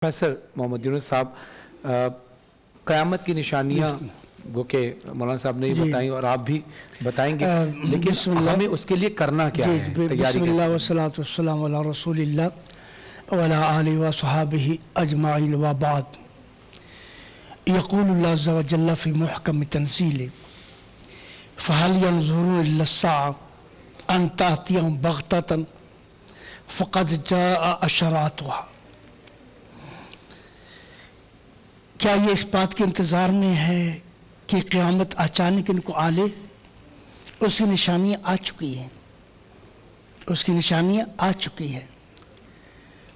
Professor Mohammad Yunus साहब, क़यामत की निशानियाँ वो कि मौलाना साहब ने बताई और आप भी बताएंगे, लेकिन हमें उसके लिए करना क्या है? बिस्मिल्लाह वस्सलातु वस्सलामु अला रसूलिल्लाह व अला आलिहि व सहाबिहि अजमाइन व बाद। यक़ूलुल्लाहु अज़्ज़ा व जल्ला फ़ी मुहकम तंज़ीलिhi फ़हल यंज़ुरूना इल्ला अस्साअ अन तातियहुम बग़ततन फ़क़द जाअ अशरातुहा। क्या ये इस बात के इंतज़ार में है कि क़यामत अचानक इनको आ ले? उसकी निशानियाँ आ चुकी हैं, उसकी निशानियाँ आ चुकी हैं।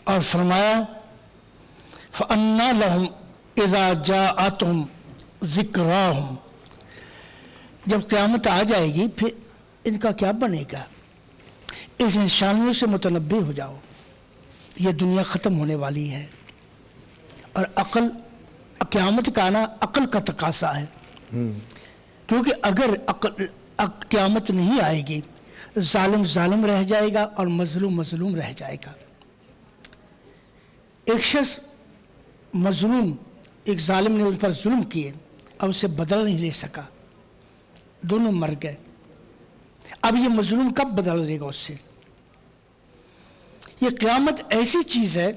और फरमाया फ़अन्ना लहुम इज़ा जाअतहुम ज़िक्राहुम, जब क़यामत आ जाएगी फिर इनका क्या बनेगा? इस निशानियों से मुतनब्बे हो जाओ, ये दुनिया ख़त्म होने वाली है। और अक़ल, क़यामत का आना अक़ल का तकाज़ा है, क्योंकि अगर क़यामत नहीं आएगी ज़ालिम ज़ालिम रह जाएगा और मज़लूम मज़लूम रह जाएगा। एक शख्स मज़लूम, एक ज़ालिम ने उस पर जुल्म किए, अब उसे बदला नहीं ले सका, दोनों मर गए। अब ये मज़लूम कब बदला लेगा उससे? ये क़यामत ऐसी चीज़ है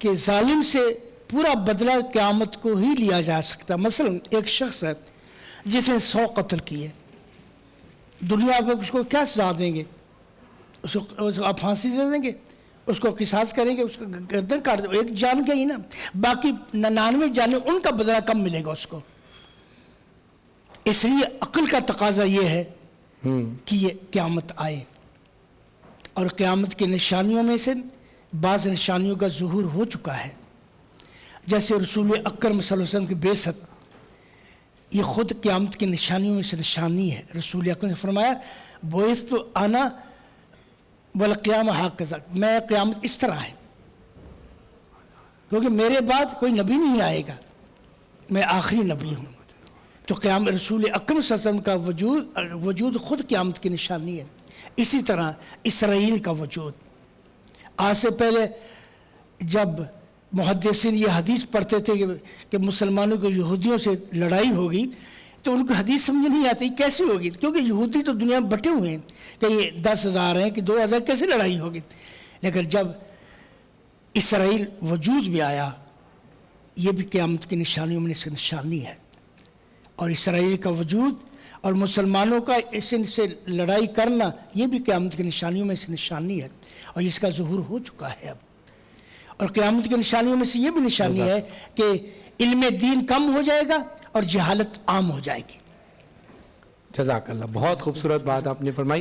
कि ज़ालिम से पूरा बदला क़यामत को ही लिया जा सकता। मसलन एक शख्स है जिसने 100 कत्ल किए, दुनिया पर उसको क्या सज़ा देंगे? उसको आप फांसी दे देंगे, उसको किसास करेंगे, उसको गर्दन काट देंगे, एक जान गई ना, बाकी 99 जाने उनका बदला कम मिलेगा उसको। इसलिए अक्ल का तकाजा ये है कि ये क़यामत आए। और क़यामत की निशानियों में से बाज़ निशानियों का ज़ुहूर हो चुका है, जैसे रसूल अकरम सल्लल्लाहु अलैहि वसल्लम की बेइज्जत, ये ख़ुद क़यामत की निशानियों में से निशानी है। रसूल अकरम ने फरमाया बुइस्तु अना वल क़ियामा हकज़ा, मैं क़यामत इस तरह है, क्योंकि मेरे बाद कोई नबी नहीं आएगा, मैं आखिरी नबी हूँ। तो क़यामत रसूल अकरम सल्लल्लाहु अलैहि वसल्लम का वजूद ख़ुद क़यामत की निशानी है। इसी तरह इसराइल का वजूद, आज से पहले जब मुहद्दिसीन ये हदीस पढ़ते थे कि मुसलमानों को यहूदियों से लड़ाई होगी, तो उनको हदीस समझ नहीं आती कैसे होगी, क्योंकि यहूदी तो दुनिया में बटे हुए हैं, कि 10,000 हैं कि 2,000, कैसे लड़ाई होगी। लेकिन जब इसराइल वजूद में आया, ये भी क़यामत की निशानियों में से निशानी है। और इसराइल का वजूद और मुसलमानों का इससे लड़ाई करना, ये भी क़यामत की निशानियों में से निशानी है, और इसका ज़ुहूर हो चुका है अब। और क़यामत की निशानियों में से ये भी निशानी है कि इल्म दीन कम हो जाएगा और जहालत आम हो जाएगी। जज़ाकल्लाह, बहुत खूबसूरत बात आपने फरमाई।